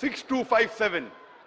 6257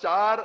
4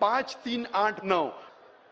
5389,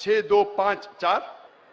6254,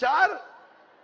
4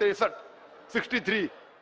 63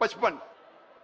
55,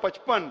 55,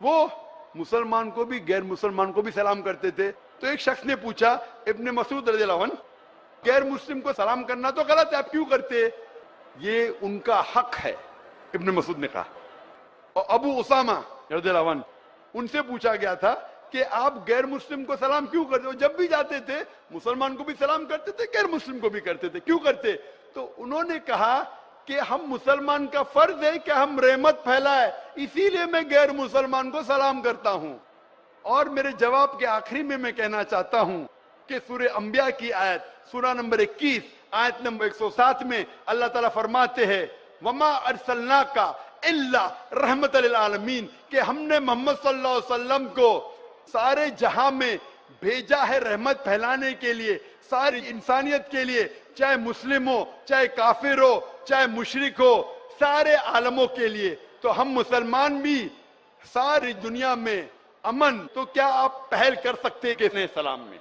وہ مسلمان کو بھی غیر مسلمان کو بھی سلام کرتے تھے. تو ایک شخص نے پوچھا ابن مسعود رضی اللہ عنہ, غیر مسلم کو سلام کرنا تو غلط ہے, آپ کیوں کرتے؟ یہ ان کا حق ہے, ابن مسعود نے کہا. اور ابو اسامہ رضی اللہ عنہ, ان سے پوچھا گیا تھا کہ آپ غیر مسلم کو سلام کیوں کرتے ہو؟ جب بھی جاتے تھے مسلمان کو بھی سلام کرتے تھے, غیر مسلم کو بھی کرتے تھے, کیوں کرتے؟ تو انہوں نے کہا کہ ہم مسلمان کا فرض ہے کہ ہم رحمت پھیلائے, اسی لیے میں غیر مسلمان کو سلام کرتا ہوں. اور میرے جواب کے آخری میں کہنا چاہتا ہوں کہ سورہ انبیاء کی آیت سورہ نمبر 21 آیت نمبر 107 میں اللہ تعالیٰ فرماتے ہیں وما ارسلناک الا رحمت للعالمین, کہ ہم نے محمد صلی اللہ علیہ وسلم کو سارے جہاں میں بھیجا ہے رحمت پھیلانے کے لیے, ساری انسانیت کے لیے, چاہے مسلم ہو, چاہے کافر ہو, چاہے مشرک ہو, سارے عالموں کے لیے. تو ہم مسلمان بھی ساری دنیا میں امن, تو کیا آپ پہل کر سکتے کہ سلام میں؟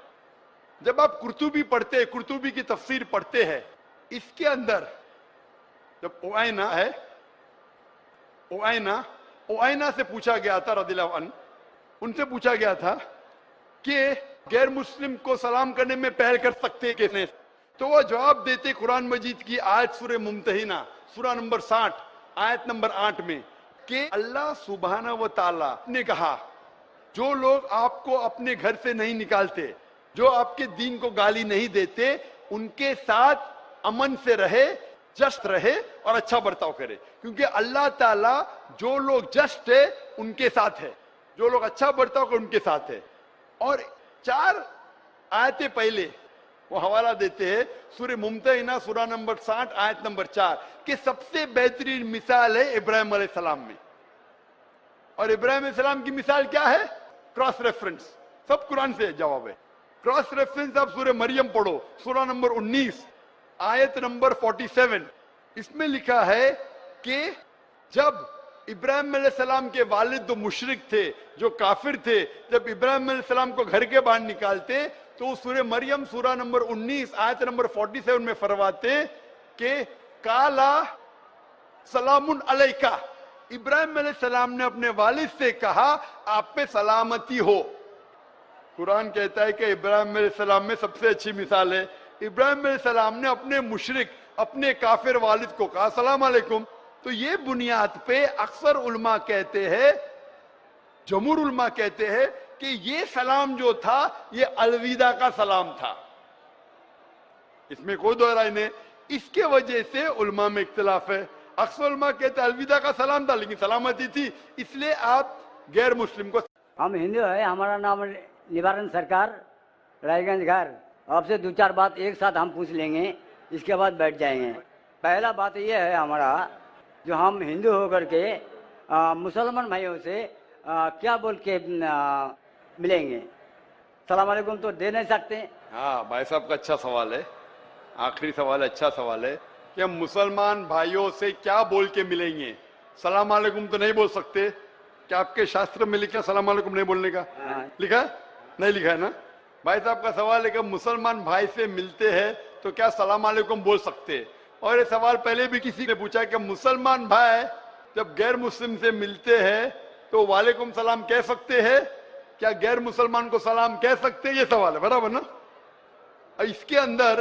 جب آپ قرطبی پڑھتے, قرطبی کی تفسیر پڑھتے ہیں, اس کے اندر جب اوائنا ہے, اوائنا سے پوچھا گیا تھا رضی اللہ عنہ, ان سے پوچھا گیا تھا کہ غیر مسلم کو سلام کرنے میں پہل کر سکتے کیسے؟ تو وہ جواب دیتے قرآن مجید کی آیت سورہ ممتحنہ سورہ نمبر 60 آیت نمبر 8 میں کہ اللہ سبحانہ و تعالی نے کہا جو لوگ آپ کو اپنے گھر سے نہیں نکالتے, جو آپ کے دین کو گالی نہیں دیتے, ان کے ساتھ امن سے رہے, جسٹ رہے اور اچھا برتاؤ کرے, کیونکہ اللہ تعالیٰ جو لوگ جسٹ ہے ان کے ساتھ ہے, جو لوگ اچھا برتاؤ کرے ان کے ساتھ ہے. اور 4 آیتیں پہلے وہ حوالہ دیتے ہیں سورہ ممتحنہ سورہ نمبر 60 آیت نمبر 4 کہ سب سے بہترین مثال ہے ابراہیم علیہ السلام میں. اور ابراہیم علیہ السلام کی مثال کیا ہے؟ کراس ریفرنس, سب قرآن سے جواب ہے. کراس ریفرنس آپ سورہ مریم پڑھو سورہ نمبر 19 آیت نمبر 47, اس میں لکھا ہے کہ جب ابراہیم علیہ السلام کے والد جو مشرک تھے, جو کافر تھے, جب ابراہیم علیہ السلام کو گھر کے باہر نکالتے تو سورہ مریم سورہ نمبر 19 آیت نمبر 47 میں فرماتے کہ کالا سلام علیکہ, ابراہیم علیہ السلام نے اپنے والد سے کہا آپ پہ سلامتی ہو. قرآن کہتا ہے کہ ابراہیم علیہ السلام میں سب سے اچھی مثال ہے. ابراہیم علیہ السلام نے اپنے مشرک, اپنے کافر والد کو کہا السلام علیکم. تو یہ بنیاد پہ اکثر علماء کہتے ہیں, جمہور علماء کہتے ہیں کہ یہ سلام جو تھا یہ الوداع کا سلام تھا, اس میں کوئی دو رائے نہیں. اس کے وجہ سے علماء میں اختلاف ہے. اکثر علماء کہتے ہیں الوداع کا سلام تھا لیکن سلامتی تھی, اس لیے آپ غیر مسلم کو. ہم ہندو ہے, ہمارا نام نوارن سرکار, رائے گنج گھر. آپ سے 2-4 بات ایک ساتھ ہم پوچھ لیں گے, اس کے بعد بیٹھ جائیں گے. پہلا بات یہ ہے ہمارا, جو ہم ہندو ہو کر کے مسلمان بھائیوں سے کیا بول کے ملیں گے؟ السلام علیکم تو دے نہیں سکتے. ہاں بھائی صاحب کا اچھا سوال ہے, آخری سوال ہے, اچھا سوال ہے کہ ہم مسلمان بھائیوں سے کیا بول کے ملیں گے؟ سلام علیکم تو نہیں بول سکتے. کیا آپ کے شاستر میں لکھا سلام علیکم نہیں بولنے کا؟ لکھا نہیں لکھا ہے نا؟ بھائی صاحب کا سوال ہے کہ مسلمان بھائی سے ملتے ہیں تو کیا سلام علیکم بول سکتے؟ اور یہ سوال پہلے بھی کسی نے پوچھا کہ مسلمان بھائی جب غیر مسلم سے ملتے ہیں تو وعلیکم سلام کہہ سکتے ہیں؟ کیا غیر مسلمان کو سلام کہہ سکتے ہیں؟ یہ سوال ہے, برابر نا؟ اس کے اندر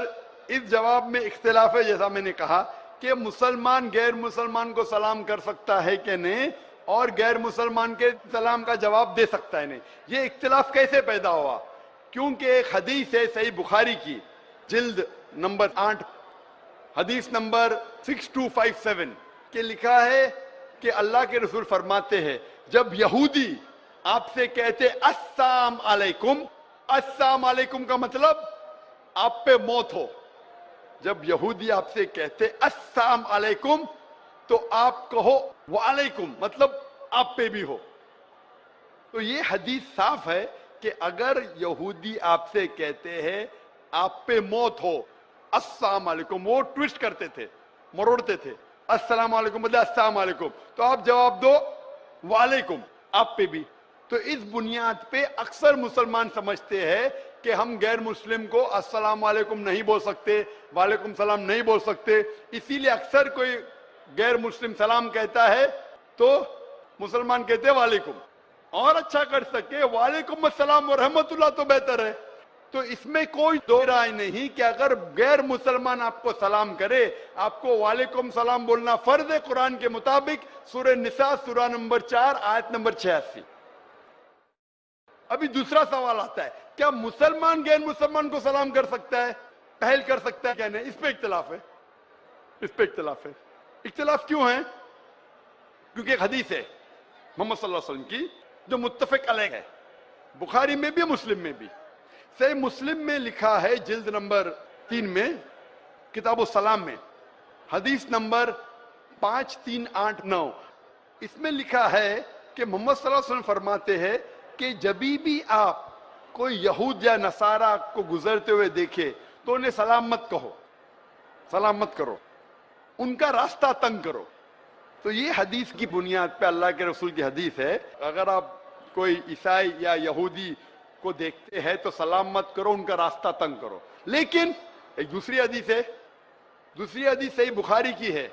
اس جواب میں اختلاف ہے, جیسا میں نے کہا کہ مسلمان غیر مسلمان کو سلام کر سکتا ہے کہ نہیں, اور غیر مسلمان کے سلام کا جواب دے سکتا ہے نہیں. یہ اختلاف کیسے پیدا ہوا؟ کیونکہ ایک حدیث ہے صحیح بخاری کی جلد نمبر 8 حدیث نمبر 6257 کہ لکھا ہے کہ اللہ کے رسول فرماتے ہیں جب یہودی آپ سے کہتے السلام علیکم, السلام علیکم کا مطلب آپ پہ موت ہو. جب یہودی آپ سے کہتے السلام علیکم تو آپ کہو وعلیکم, مطلب آپ پہ بھی ہو. تو یہ حدیث صاف ہے کہ اگر یہودی آپ سے کہتے ہیں آپ پہ موت ہو السلام علیکم, وہ ٹویسٹ کرتے تھے, مروڑتے تھے, السلام علیکم بدلے السلام علیکم, تو آپ جواب دو وعلیکم, آپ پہ بھی. تو اس بنیاد پہ اکثر مسلمان سمجھتے ہیں کہ ہم غیر مسلم کو السلام علیکم نہیں بول سکتے, وعلیکم السلام نہیں بول سکتے. اسی لیے اکثر کوئی غیر مسلم سلام کہتا ہے تو مسلمان کہتے ہیں وعلیکم, اور اچھا کر سکے وعلیکم السلام ورحمۃ اللہ تو بہتر ہے. تو اس میں کوئی دو رائے نہیں کہ اگر غیر مسلمان آپ کو سلام کرے آپ کو وعلیکم السلام بولنا فرض ہے قرآن کے مطابق. سورہ نساء سورہ نمبر 4 آیت نمبر 86. ابھی دوسرا سوال آتا ہے, کیا مسلمان غیر مسلمان کو سلام کر سکتا ہے, پہل کر سکتا ہے کیا نہیں؟ اس پہ اختلاف ہے. اس پہ اختلاف ہے. اختلاف کیوں ہے؟ کیونکہ ایک حدیث ہے محمد صلی اللہ علیہ وسلم کی جو متفق علیہ ہے, بخاری میں بھی مسلم میں بھی. صحیح مسلم میں لکھا ہے جلد نمبر 3 میں کتاب السلام میں حدیث نمبر 5389. اس میں لکھا ہے کہ محمد صلی اللہ علیہ وسلم فرماتے ہیں کہ جبھی بھی آپ کوئی یہود یا نصارہ کو گزرتے ہوئے دیکھے تو انہیں سلام مت کہو, سلام مت کرو, ان کا راستہ تنگ کرو. تو یہ حدیث کی بنیاد پہ اللہ کے رسول کی حدیث ہے, اگر آپ کوئی عیسائی یا یہودی کو دیکھتے ہیں تو سلام مت کرو, ان کا راستہ تنگ کرو. لیکن ایک دوسری حدیث ہے, دوسری حدیث صحیح بخاری کی ہے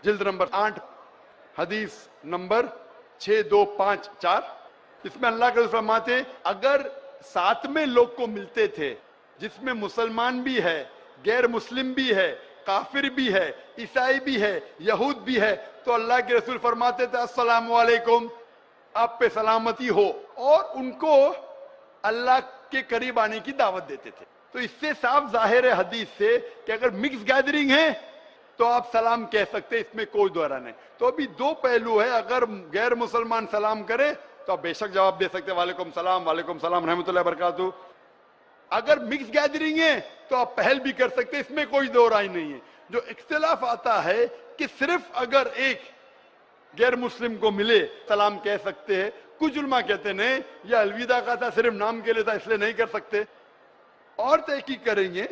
جلد نمبر 8 حدیث نمبر 6254. اس میں اللہ کے رسول فرماتے ہیں اگر ساتھ میں لوگ کو ملتے تھے جس میں مسلمان بھی ہے, غیر مسلم بھی ہے, کافر بھی ہے, عیسائی بھی ہے, یہود بھی ہے, تو اللہ کے رسول فرماتے تھے السلام علیکم, آپ پہ سلامتی ہو, اور ان کو اللہ کے قریب آنے کی دعوت دیتے تھے. تو اس سے صاف ظاہر ہے حدیث سے کہ اگر مکس گیدرنگ ہے تو آپ سلام کہہ سکتے, اس میں کوئی دوہرا نہیں. تو ابھی دو پہلو ہے, اگر غیر مسلمان سلام کرے تو آپ بے شک جواب دے سکتے وعلیکم السلام, وعلیکم السلام رحمۃ اللہ وبرکاتہ. اگر مکس گیدرنگ ہے تو آپ پہل بھی کر سکتے, اس میں کوئی دو رائے نہیں ہے. جو اختلاف آتا ہے کہ صرف اگر ایک غیر مسلم کو ملے سلام کہہ سکتے ہیں. کچھ علماء کہتے نہیں یہ الوداع کا تھا, صرف نام کے لیے تھا, اس لیے نہیں کر سکتے. اور تحقیق کریں گے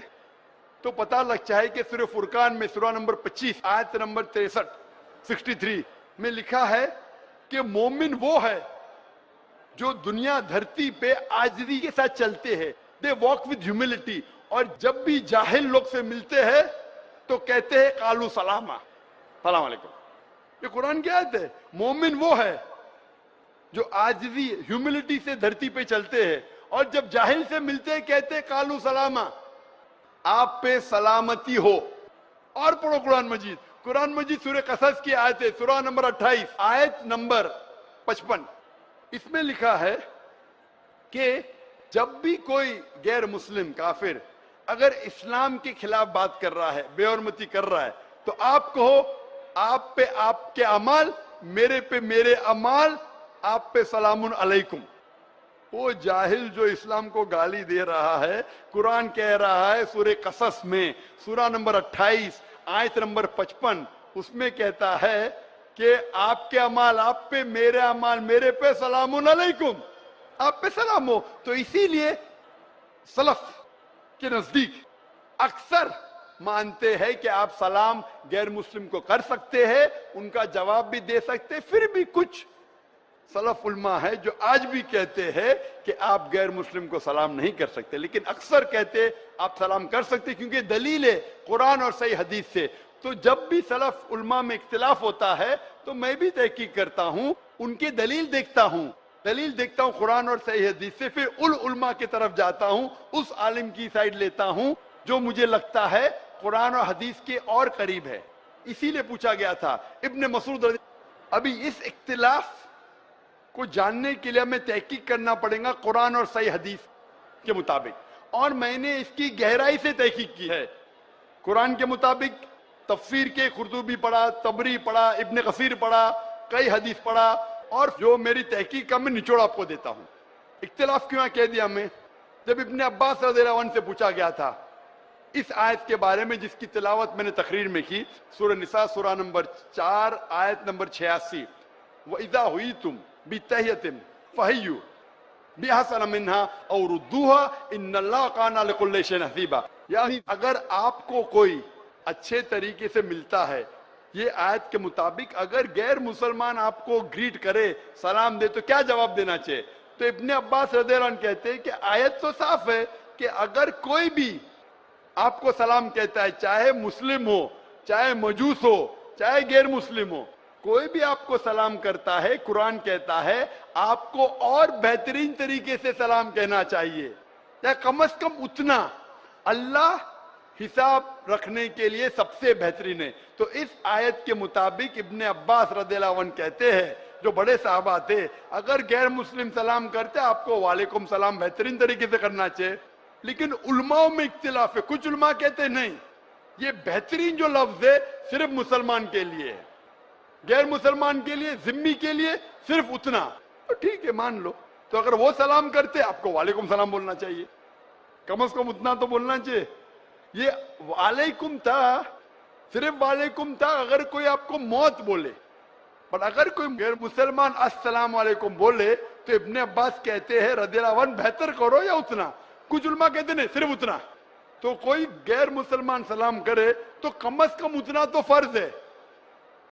تو پتہ لگتا ہے کہ سورہ فرقان میں سورہ نمبر 25 آیت نمبر 63 میں لکھا ہے کہ مومن وہ ہے جو دنیا دھرتی پہ عاجزی کے ساتھ چلتے ہیں, دے واک ود ہیوملٹی, اور جب بھی جاہل لوگ سے ملتے ہیں تو کہتے ہیں قالو سلاما, سلام علیکم. یہ قرآن کی آیت ہے. مومن وہ ہے جو عاجزی ہیوملٹی سے دھرتی پہ چلتے ہیں, اور جب جاہل سے ملتے ہیں کہتے ہیں قالو سلاما, آپ پہ سلامتی ہو. اور پڑھو قرآن مجید, قرآن مجید سورہ قصص کی آیت ہے سورہ نمبر 28 آیت نمبر 55. اس میں لکھا ہے کہ جب بھی کوئی غیر مسلم کافر اگر اسلام کے خلاف بات کر رہا ہے, بے حرمتی کر رہا ہے, تو آپ کہو آپ پہ آپ کے اعمال, میرے پہ میرے اعمال, آپ پہ سلام علیکم. وہ جاہل جو اسلام کو گالی دے رہا ہے, قرآن کہہ رہا ہے سورہ قصص میں سورہ نمبر 28 آیت نمبر 55, اس میں کہتا ہے کہ آپ کے اعمال آپ پہ, میرے اعمال میرے پہ, سلام علیکم, آپ پہ سلام ہو. تو اسی لیے سلف کے نزدیک اکثر مانتے ہیں کہ آپ سلام غیر مسلم کو کر سکتے ہیں, ان کا جواب بھی دے سکتے. پھر بھی کچھ سلف علماء ہے جو آج بھی کہتے ہیں کہ آپ غیر مسلم کو سلام نہیں کر سکتے, لیکن اکثر کہتے آپ سلام کر سکتے کیونکہ دلیل ہے قرآن اور صحیح حدیث سے. تو جب بھی سلف علماء میں اختلاف ہوتا ہے تو میں بھی تحقیق کرتا ہوں, ان کی دلیل دیکھتا ہوں قرآن اور صحیح حدیث سے, پھر علماء کی طرف جاتا ہوں, اس عالم کی سائڈ لیتا ہوں جو مجھے لگتا ہے قرآن اور حدیث کے اور قریب ہے. اسی لیے پوچھا گیا تھا ابن مسعود ابھی اس اختلاف کو جاننے کے لیے ہمیں تحقیق کرنا پڑے گا قرآن اور صحیح حدیث کے مطابق, اور میں نے اس کی گہرائی سے تحقیق کی ہے. قرآن کے مطابق تفسیر کے قرطبی پڑھا, طبری پڑھا, ابن کثیر پڑھا, کئی حدیث پڑھا, اور جو میری تحقیق کا میں نچوڑ آپ کو دیتا ہوں. اختلاف کیوں کہہ دیا ہمیں؟ جب ابن عباس رضی اللہ عنہ سے پوچھا گیا تھا اس آیت کے بارے میں جس کی تلاوت میں نے تقریر میں کی, سورہ نساء سورہ نمبر 4 آیت نمبر 86, وَإِذَا هُيِّتُمْ بِتَحِيَّةٍ فَحَيُّوا بِأَحْسَنَ مِنْهَا أَوْ رُدُّوهَا إِنَّ اللَّهَ كَانَ عَلَىٰ كُلِّ شَيْءٍ حَسِيبًا. یعنی اگر آپ کو کوئی اچھے طریقے سے ملتا ہے, یہ آیت کے مطابق اگر غیر مسلمان آپ کو گریٹ کرے, سلام دے, تو کیا جواب دینا چاہیے؟ تو ابن عباس رضی اللہ عنہ کہتے ہیں کہ آیت تو صاف ہے کہ اگر کوئی بھی آپ کو سلام کہتا ہے, چاہے مسلم ہو, چاہے مجوس ہو, چاہے غیر مسلم ہو, کوئی بھی آپ کو سلام کرتا ہے قرآن کہتا ہے آپ کو اور بہترین طریقے سے سلام کہنا چاہیے، یا کم از کم اتنا اللہ حساب رکھنے کے لیے سب سے بہترین ہے۔ تو اس آیت کے مطابق ابن عباس رضی اللہ عنہ کہتے ہیں، جو بڑے صحابہ تھے، اگر غیر مسلم سلام کرتے آپ کو وعلیکم سلام بہترین طریقے سے کرنا چاہیے، لیکن علماء میں اختلاف ہے۔ کچھ علماء کہتے ہیں نہیں، یہ بہترین جو لفظ ہے صرف مسلمان کے لیے ہے، غیر مسلمان کے لیے، ذمی کے لیے صرف اتنا۔ تو ٹھیک ہے، مان لو، تو اگر وہ سلام کرتے آپ کو وعلیکم سلام بولنا چاہیے، کم از کم اتنا تو بولنا چاہیے۔ یہ وعلیکم تھا، صرف وعلیکم تھا اگر کوئی آپ کو موت بولے، پر اگر کوئی غیر مسلمان السلام علیکم بولے تو ابن عباس کہتے ہیں رضی اللہ عنہ بہتر کرو یا اتنا۔ کچھ علماء کہتے نہیں، صرف اتنا۔ تو کوئی غیر مسلمان سلام کرے تو کم از کم اتنا تو فرض ہے۔